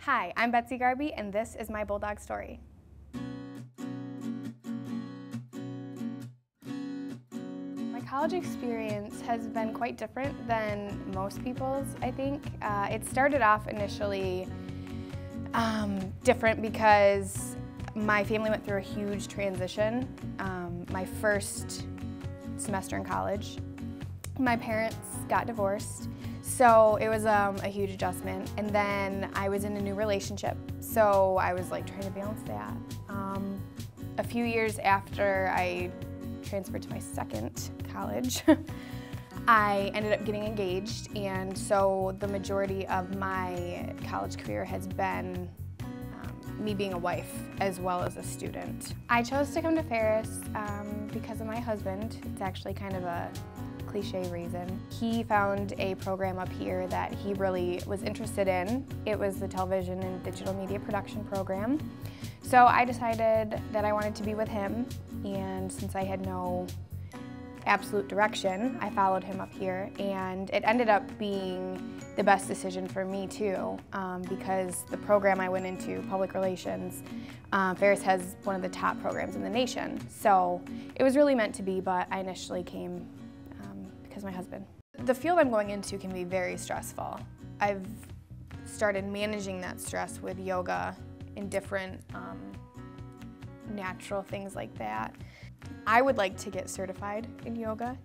Hi, I'm Betsy Garbe, and this is my Bulldog Story. My college experience has been quite different than most people's, I think. It started off initially different because my family went through a huge transition. My first semester in college, my parents got divorced. So it was a huge adjustment, and then I was in a new relationship, so I was like trying to balance that. A few years after I transferred to my second college, I ended up getting engaged, and so the majority of my college career has been me being a wife as well as a student. I chose to come to Ferris because of my husband. It's actually kind of a cliche reason. He found a program up here that he really was interested in. It was the television and digital media production program. So I decided that I wanted to be with him, and since I had no absolute direction, I followed him up here, and it ended up being the best decision for me too, because the program I went into, public relations, Ferris has one of the top programs in the nation. So it was really meant to be, but I initially came because of my husband. The field I'm going into can be very stressful. I've started managing that stress with yoga and different natural things like that. I would like to get certified in yoga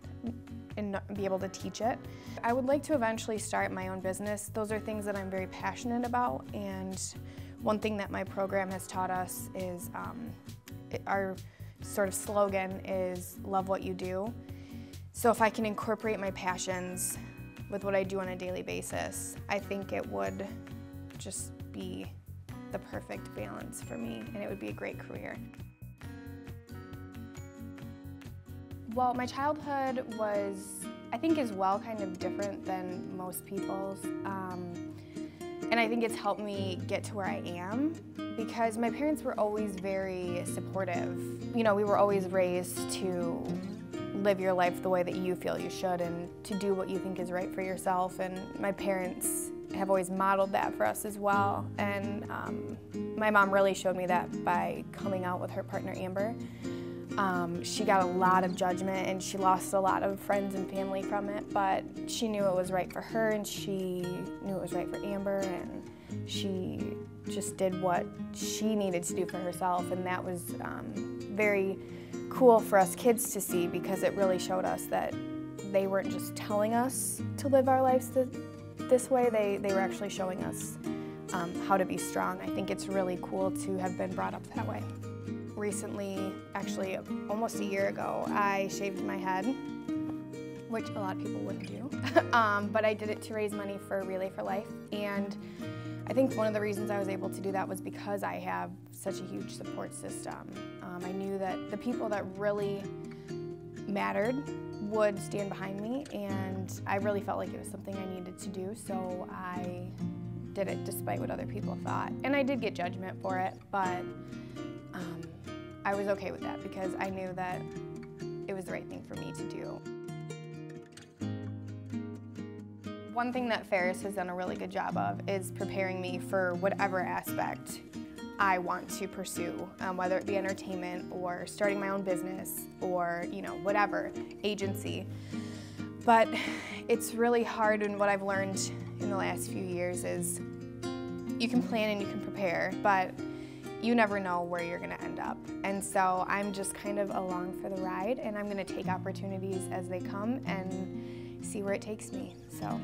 and be able to teach it. I would like to eventually start my own business. Those are things that I'm very passionate about, and one thing that my program has taught us is our sort of slogan is love what you do. So if I can incorporate my passions with what I do on a daily basis, I think it would just be the perfect balance for me, and it would be a great career. Well, my childhood was, I think as well, kind of different than most people's. And I think it's helped me get to where I am because my parents were always very supportive. You know, we were always raised to live your life the way that you feel you should and to do what you think is right for yourself, and my parents have always modeled that for us as well. And my mom really showed me that by coming out with her partner Amber. She got a lot of judgment and she lost a lot of friends and family from it, but she knew it was right for her and she knew it was right for Amber, and she just did what she needed to do for herself, and that was very cool for us kids to see because it really showed us that they weren't just telling us to live our lives this way, they were actually showing us how to be strong. I think it's really cool to have been brought up that way. Recently, actually almost a year ago, I shaved my head, which a lot of people wouldn't do, but I did it to raise money for Relay for Life, and I think one of the reasons I was able to do that was because I have such a huge support system. I knew that the people that really mattered would stand behind me, and I really felt like it was something I needed to do, so I did it despite what other people thought. And I did get judgment for it, but I was okay with that because I knew that it was the right thing for me to do. One thing that Ferris has done a really good job of is preparing me for whatever aspect I want to pursue, whether it be entertainment or starting my own business or, you know, whatever, agency. But it's really hard, and what I've learned in the last few years is you can plan and you can prepare, but you never know where you're going to end up. And so I'm just kind of along for the ride, and I'm going to take opportunities as they come and see where it takes me. So.